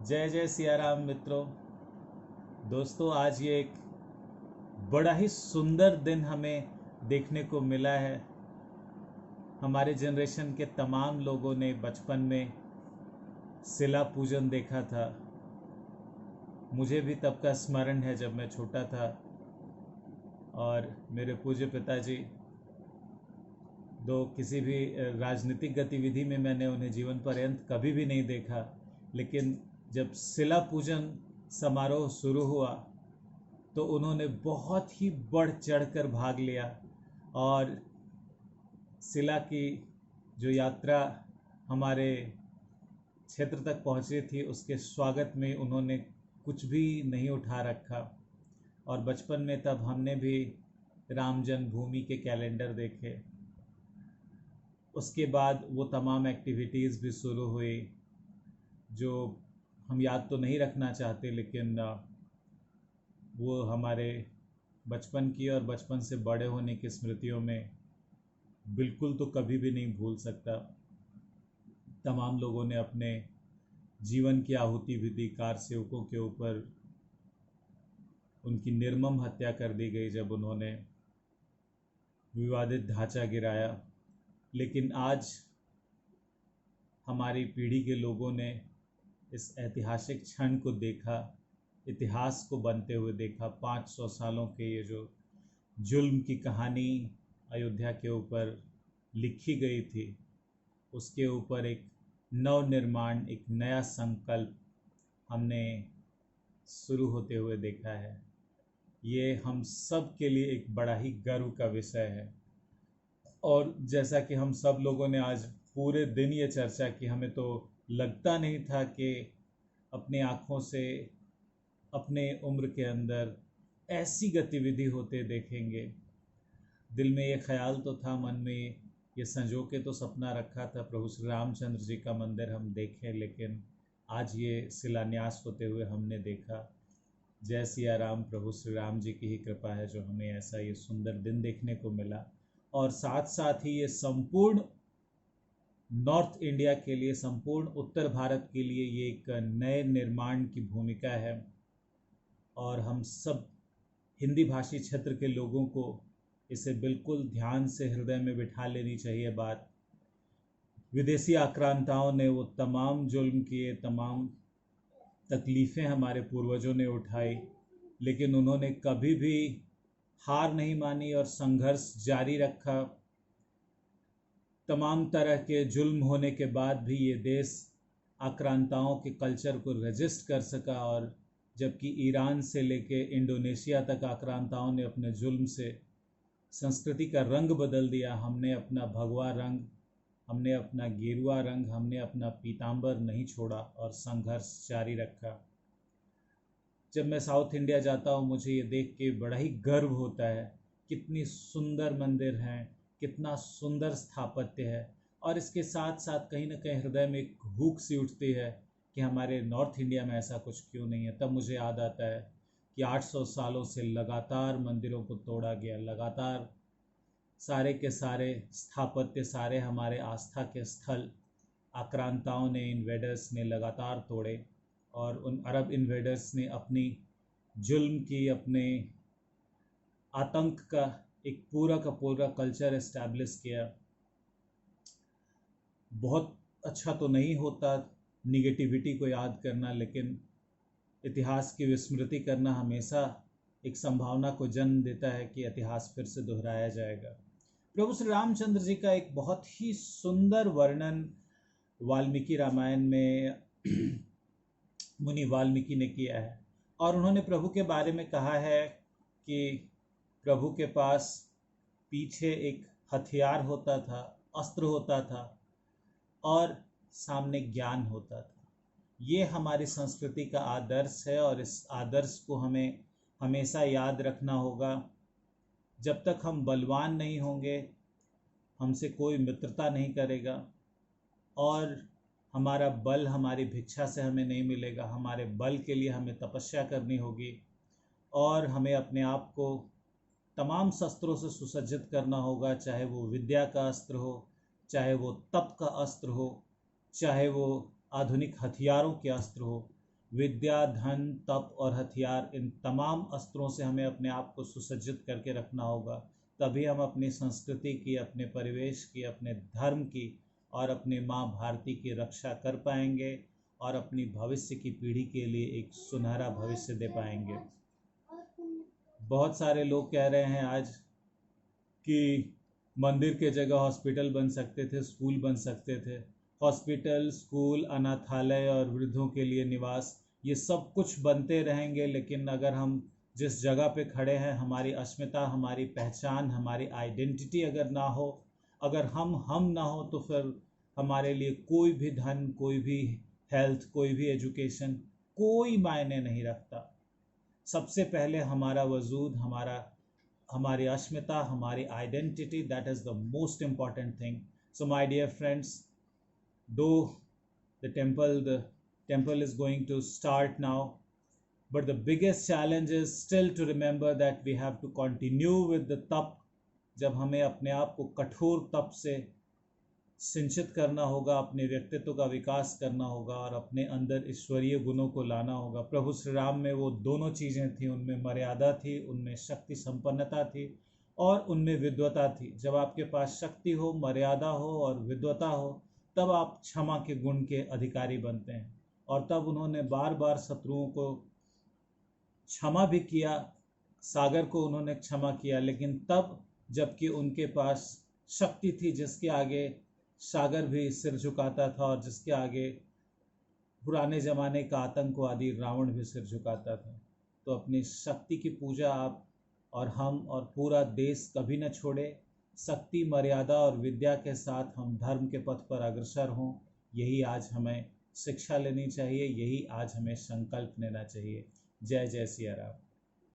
जय जय सिया राम मित्रों। दोस्तों, आज ये एक बड़ा ही सुंदर दिन हमें देखने को मिला है। हमारे जनरेशन के तमाम लोगों ने बचपन में शिला पूजन देखा था। मुझे भी तब का स्मरण है जब मैं छोटा था और मेरे पूज्य पिताजी, दो किसी भी राजनीतिक गतिविधि में मैंने उन्हें जीवन पर्यंत कभी भी नहीं देखा, लेकिन जब शिला पूजन समारोह शुरू हुआ तो उन्होंने बहुत ही बढ़ चढ़कर भाग लिया और शिला की जो यात्रा हमारे क्षेत्र तक पहुंची थी उसके स्वागत में उन्होंने कुछ भी नहीं उठा रखा। और बचपन में तब हमने भी राम जन्मभूमि के कैलेंडर देखे। उसके बाद वो तमाम एक्टिविटीज़ भी शुरू हुई जो हम याद तो नहीं रखना चाहते, लेकिन वो हमारे बचपन की और बचपन से बड़े होने की स्मृतियों में बिल्कुल तो कभी भी नहीं भूल सकता। तमाम लोगों ने अपने जीवन की आहुति भी दी। कार सेवकों के ऊपर उनकी निर्मम हत्या कर दी गई जब उन्होंने विवादित ढांचा गिराया। लेकिन आज हमारी पीढ़ी के लोगों ने इस ऐतिहासिक क्षण को देखा, इतिहास को बनते हुए देखा। 500 सालों के ये जो जुल्म की कहानी अयोध्या के ऊपर लिखी गई थी, उसके ऊपर एक नव निर्माण, एक नया संकल्प हमने शुरू होते हुए देखा है। ये हम सब के लिए एक बड़ा ही गर्व का विषय है। और जैसा कि हम सब लोगों ने आज पूरे दिन ये चर्चा की, हमें तो लगता नहीं था कि अपने आँखों से अपने उम्र के अंदर ऐसी गतिविधि होते देखेंगे। दिल में ये ख्याल तो था, मन में ये संजो के तो सपना रखा था प्रभु श्री रामचंद्र जी का मंदिर हम देखें, लेकिन आज ये शिलान्यास होते हुए हमने देखा। जय सिया राम। प्रभु श्री राम जी की ही कृपा है जो हमें ऐसा ये सुंदर दिन देखने को मिला। और साथ साथ ही ये संपूर्ण नॉर्थ इंडिया के लिए, संपूर्ण उत्तर भारत के लिए ये एक नए निर्माण की भूमिका है। और हम सब हिंदी भाषी क्षेत्र के लोगों को इसे बिल्कुल ध्यान से हृदय में बिठा लेनी चाहिए बात। विदेशी आक्रांताओं ने वो तमाम जुल्म किए, तमाम तकलीफ़ें हमारे पूर्वजों ने उठाई, लेकिन उन्होंने कभी भी हार नहीं मानी और संघर्ष जारी रखा। तमाम तरह के जुल्म होने के बाद भी ये देश आक्रांताओं के कल्चर को रजिस्ट कर सका। और जबकि ईरान से लेके इंडोनेशिया तक आक्रांताओं ने अपने जुल्म से संस्कृति का रंग बदल दिया, हमने अपना भगवा रंग, हमने अपना गेरुआ रंग, हमने अपना पीताम्बर नहीं छोड़ा और संघर्ष जारी रखा। जब मैं साउथ इंडिया जाता हूँ मुझे ये देख के बड़ा ही गर्व होता है। कितनी सुंदर मंदिर हैं, कितना सुंदर स्थापत्य है। और इसके साथ साथ कहीं ना कहीं हृदय में एक भूख सी उठती है कि हमारे नॉर्थ इंडिया में ऐसा कुछ क्यों नहीं है। तब मुझे याद आता है कि 800 सालों से लगातार मंदिरों को तोड़ा गया, लगातार सारे के सारे स्थापत्य, सारे हमारे आस्था के स्थल आक्रांताओं ने, इन्वेडर्स ने लगातार तोड़े। और उन अरब इन्वेडर्स ने अपनी जुल्म की, अपने आतंक का एक पूरा का पूरा कल्चर एस्टैब्लिश किया। बहुत अच्छा तो नहीं होता निगेटिविटी को याद करना, लेकिन इतिहास की विस्मृति करना हमेशा एक संभावना को जन्म देता है कि इतिहास फिर से दोहराया जाएगा। प्रभु श्री रामचंद्र जी का एक बहुत ही सुंदर वर्णन वाल्मीकि रामायण में मुनि वाल्मीकि ने किया है। और उन्होंने प्रभु के बारे में कहा है कि प्रभु के पास पीछे एक हथियार होता था, अस्त्र होता था और सामने ज्ञान होता था। ये हमारी संस्कृति का आदर्श है और इस आदर्श को हमें हमेशा याद रखना होगा। जब तक हम बलवान नहीं होंगे हमसे कोई मित्रता नहीं करेगा और हमारा बल हमारी भिक्षा से हमें नहीं मिलेगा। हमारे बल के लिए हमें तपस्या करनी होगी और हमें अपने आप को तमाम शस्त्रों से सुसज्जित करना होगा, चाहे वो विद्या का अस्त्र हो, चाहे वो तप का अस्त्र हो, चाहे वो आधुनिक हथियारों के अस्त्र हो। विद्या, धन, तप और हथियार, इन तमाम अस्त्रों से हमें अपने आप को सुसज्जित करके रखना होगा। तभी हम अपनी संस्कृति की, अपने परिवेश की, अपने धर्म की और अपनी माँ भारती की रक्षा कर पाएंगे और अपनी भविष्य की पीढ़ी के लिए एक सुनहरा भविष्य दे पाएंगे। बहुत सारे लोग कह रहे हैं आज कि मंदिर के जगह हॉस्पिटल बन सकते थे, स्कूल बन सकते थे। हॉस्पिटल, स्कूल, अनाथालय और वृद्धों के लिए निवास, ये सब कुछ बनते रहेंगे, लेकिन अगर हम जिस जगह पे खड़े हैं, हमारी अस्मिता, हमारी पहचान, हमारी आइडेंटिटी अगर ना हो, अगर हम ना हो, तो फिर हमारे लिए कोई भी धन, कोई भी हेल्थ, कोई भी एजुकेशन कोई मायने नहीं रखता। सबसे पहले हमारा वजूद, हमारी अस्मिता, हमारी identity, that is the most important thing. So my dear friends, though the temple is going to start now, but the biggest challenge is still to remember that we have to continue with the तप. जब हमें अपने आप को कठोर तप से सिंचित करना होगा, अपने व्यक्तित्व का विकास करना होगा और अपने अंदर ईश्वरीय गुणों को लाना होगा। प्रभु श्री राम में वो दोनों चीज़ें थी, उनमें मर्यादा थी, उनमें शक्ति संपन्नता थी और उनमें विद्वता थी। जब आपके पास शक्ति हो, मर्यादा हो और विद्वता हो, तब आप क्षमा के गुण के अधिकारी बनते हैं। और तब उन्होंने बार बार शत्रुओं को क्षमा भी किया, सागर को उन्होंने क्षमा किया, लेकिन तब जबकि उनके पास शक्ति थी जिसके आगे सागर भी सिर झुकाता था और जिसके आगे पुराने ज़माने का आतंकवादी रावण भी सिर झुकाता था। तो अपनी शक्ति की पूजा आप और हम और पूरा देश कभी न छोड़े। शक्ति, मर्यादा और विद्या के साथ हम धर्म के पथ पर अग्रसर हों, यही आज हमें शिक्षा लेनी चाहिए, यही आज हमें संकल्प लेना चाहिए। जय जय सिया राम।